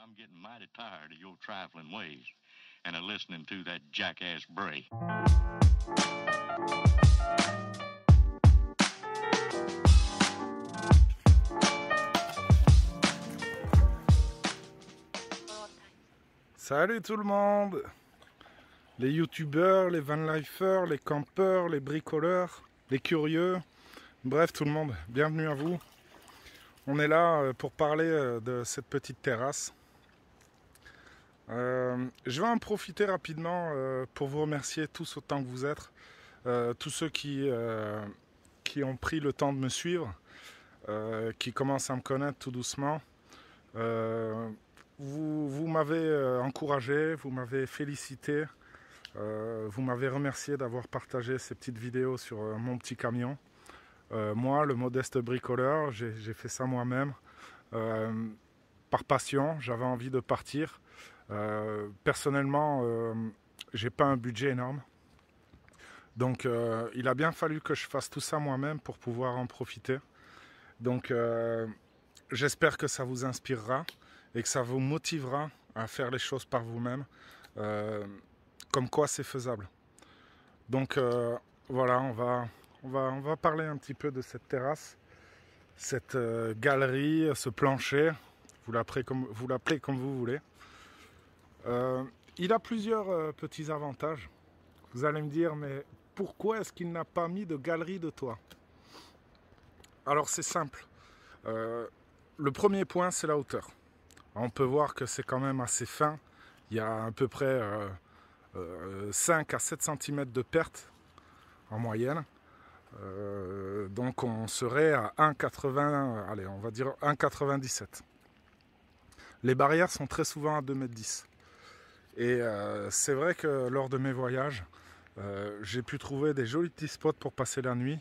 I'm getting mighty tired of your trifling ways and of listening to that jackass Bray. Salut tout le monde, les youtubeurs, les vanlifers, les campeurs, les bricoleurs, les curieux, bref tout le monde, bienvenue à vous. On est là pour parler de cette petite terrasse. Je vais en profiter rapidement pour vous remercier tous autant que vous êtes, tous ceux qui ont pris le temps de me suivre, qui commencent à me connaître tout doucement. Vous m'avez encouragé, vous m'avez félicité, vous m'avez remercié d'avoir partagé ces petites vidéos sur mon petit camion. Moi, le modeste bricoleur, j'ai fait ça moi-même, par passion, j'avais envie de partir. Personnellement, j'ai pas un budget énorme. Donc il a bien fallu que je fasse tout ça moi-même pour pouvoir en profiter. Donc j'espère que ça vous inspirera et que ça vous motivera à faire les choses par vous-même, comme quoi c'est faisable. Donc voilà, on va parler un petit peu de cette terrasse, cette galerie, ce plancher, vous l'appelez comme vous voulez. Il a plusieurs petits avantages. Vous allez me dire, mais pourquoi est-ce qu'il n'a pas mis de galerie de toit? Alors c'est simple. Le premier point, c'est la hauteur. On peut voir que c'est quand même assez fin. Il y a à peu près 5 à 7 cm de perte en moyenne. Donc on serait à 1,80, allez, on va dire 1,97. Les barrières sont très souvent à 2,10 m. Et c'est vrai que lors de mes voyages, j'ai pu trouver des jolis petits spots pour passer la nuit.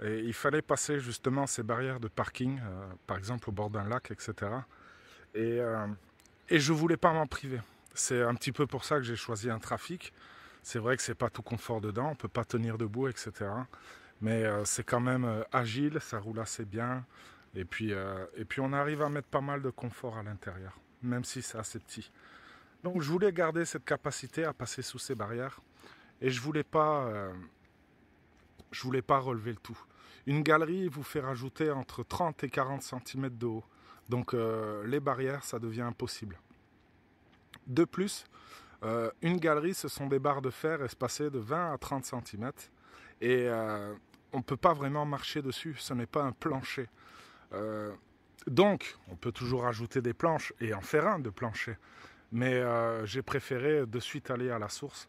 Et il fallait passer justement ces barrières de parking, par exemple au bord d'un lac, etc. Et je ne voulais pas m'en priver. C'est un petit peu pour ça que j'ai choisi un trafic. C'est vrai que c'est pas tout confort dedans, on ne peut pas tenir debout, etc. Mais c'est quand même agile, ça roule assez bien. Et puis on arrive à mettre pas mal de confort à l'intérieur, même si c'est assez petit. Donc je voulais garder cette capacité à passer sous ces barrières. Et je voulais pas relever le tout. Une galerie vous fait rajouter entre 30 et 40 cm de haut. Donc les barrières, ça devient impossible. De plus, une galerie, ce sont des barres de fer espacées de 20 à 30 cm. Et on ne peut pas vraiment marcher dessus, ce n'est pas un plancher. Donc, on peut toujours rajouter des planches et en faire un de plancher. Mais j'ai préféré de suite aller à la source,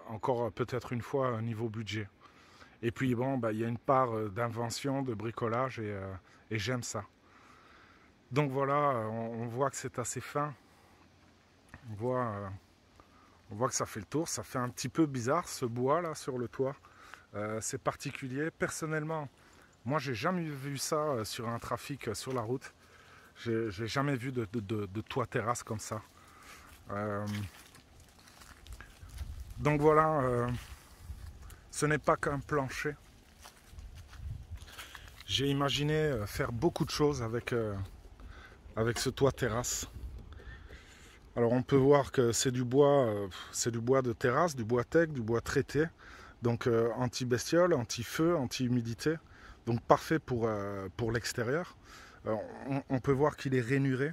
encore peut-être une fois niveau budget. Et puis bon, il y a une part d'invention, de bricolage et j'aime ça. Donc voilà, on voit que c'est assez fin. On voit que ça fait le tour. Ça fait un petit peu bizarre ce bois là sur le toit. C'est particulier. Personnellement, moi j'ai jamais vu ça sur un trafic sur la route. J'ai jamais vu de toit terrasse comme ça. Donc voilà, ce n'est pas qu'un plancher. J'ai imaginé faire beaucoup de choses avec ce toit terrasse. Alors on peut voir que c'est du bois de terrasse, du bois tech, du bois traité, donc anti-bestiole, anti-feu, anti-humidité, donc parfait pour l'extérieur. On peut voir qu'il est rainuré,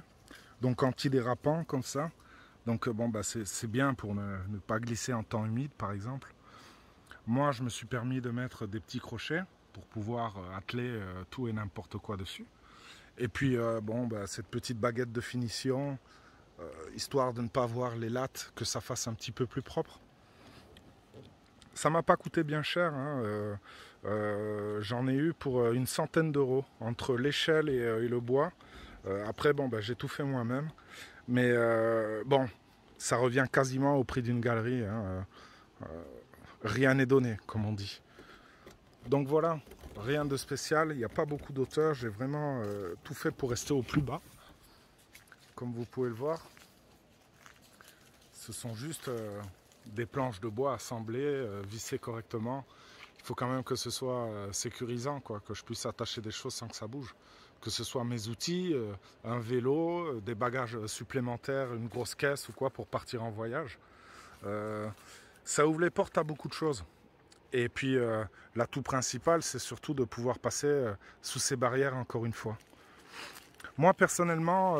donc anti-dérapant comme ça. Donc c'est bien pour ne pas glisser en temps humide par exemple. Moi je me suis permis de mettre des petits crochets pour pouvoir atteler tout et n'importe quoi dessus. Et puis cette petite baguette de finition, histoire de ne pas voir les lattes, que ça fasse un petit peu plus propre. Ça m'a pas coûté bien cher, hein. J'en ai eu pour une centaine d'euros entre l'échelle et le bois. Après j'ai tout fait moi-même. Mais ça revient quasiment au prix d'une galerie, hein. Rien n'est donné, comme on dit. Donc voilà, rien de spécial, il n'y a pas beaucoup d'auteur, j'ai vraiment tout fait pour rester au plus bas. Comme vous pouvez le voir, ce sont juste des planches de bois assemblées, vissées correctement. Il faut quand même que ce soit sécurisant, quoi, que je puisse attacher des choses sans que ça bouge. que ce soit mes outils, un vélo, des bagages supplémentaires, une grosse caisse ou quoi pour partir en voyage. Ça ouvre les portes à beaucoup de choses. Et puis l'atout principal, c'est surtout de pouvoir passer sous ces barrières encore une fois. Moi personnellement,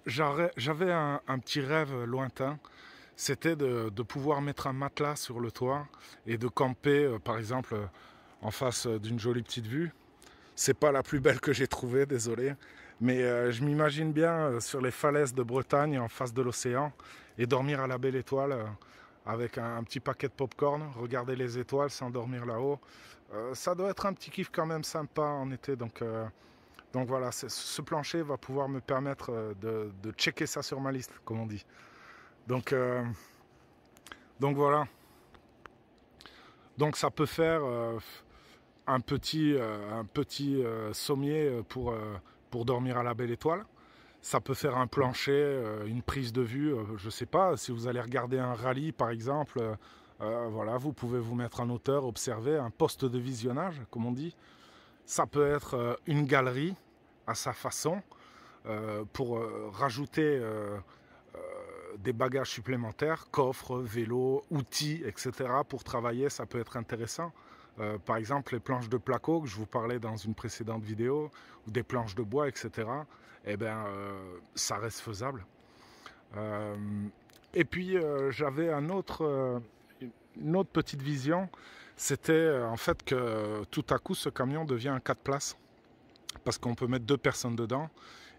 j'avais un petit rêve lointain, c'était de pouvoir mettre un matelas sur le toit et de camper par exemple en face d'une jolie petite vue. C'est pas la plus belle que j'ai trouvée, désolé, mais je m'imagine bien sur les falaises de Bretagne en face de l'océan et dormir à la belle étoile avec un petit paquet de popcorn, regarder les étoiles, s'endormir là-haut. Ça doit être un petit kiff quand même sympa en été, donc voilà, ce plancher va pouvoir me permettre de checker ça sur ma liste, comme on dit. Donc voilà. Donc ça peut faire un petit sommier pour dormir à la belle étoile. Ça peut faire un plancher, une prise de vue, je ne sais pas, si vous allez regarder un rallye par exemple, voilà, vous pouvez vous mettre en hauteur, observer un poste de visionnage, comme on dit. Ça peut être une galerie à sa façon, pour rajouter des bagages supplémentaires, coffres, vélos, outils, etc. Pour travailler, ça peut être intéressant. Par exemple, les planches de placo que je vous parlais dans une précédente vidéo, ou des planches de bois, etc. Eh bien, ça reste faisable. Et puis, j'avais une autre petite vision. C'était en fait que tout à coup, ce camion devient un 4 places. Parce qu'on peut mettre 2 personnes dedans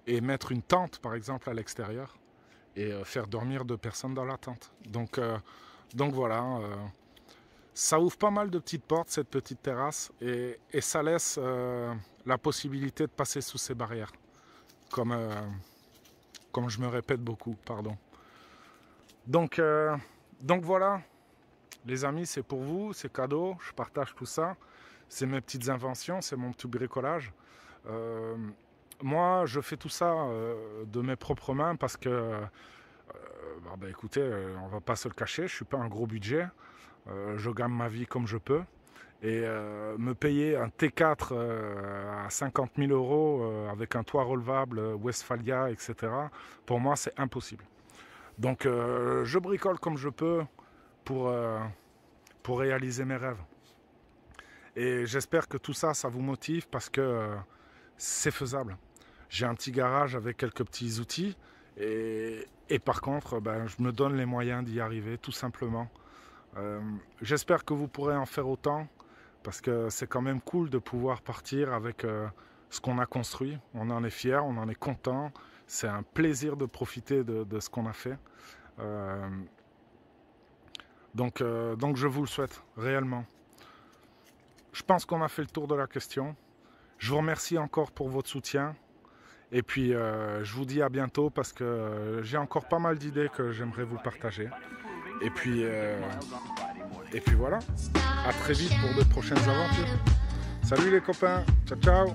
et mettre une tente, par exemple, à l'extérieur. Et faire dormir 2 personnes dans la tente. Donc voilà, ça ouvre pas mal de petites portes, cette petite terrasse, et ça laisse la possibilité de passer sous ces barrières, comme je me répète beaucoup, pardon. Donc voilà, les amis, c'est pour vous, c'est cadeau, je partage tout ça, c'est mes petites inventions, c'est mon petit bricolage. Moi, je fais tout ça de mes propres mains parce que, écoutez, on va pas se le cacher, je suis pas un gros budget, je gagne ma vie comme je peux, et me payer un T4 à 50 000 € avec un toit relevable, Westphalia, etc., pour moi, c'est impossible. Donc, je bricole comme je peux pour réaliser mes rêves. Et j'espère que tout ça, ça vous motive parce que c'est faisable. J'ai un petit garage avec quelques petits outils et par contre, je me donne les moyens d'y arriver tout simplement. J'espère que vous pourrez en faire autant parce que c'est quand même cool de pouvoir partir avec ce qu'on a construit. On en est fiers, on en est content. C'est un plaisir de profiter de ce qu'on a fait. Donc je vous le souhaite réellement. Je pense qu'on a fait le tour de la question. Je vous remercie encore pour votre soutien. Et puis, je vous dis à bientôt parce que j'ai encore pas mal d'idées que j'aimerais vous partager. Et puis voilà. À très vite pour de prochaines aventures. Salut les copains. Ciao, ciao.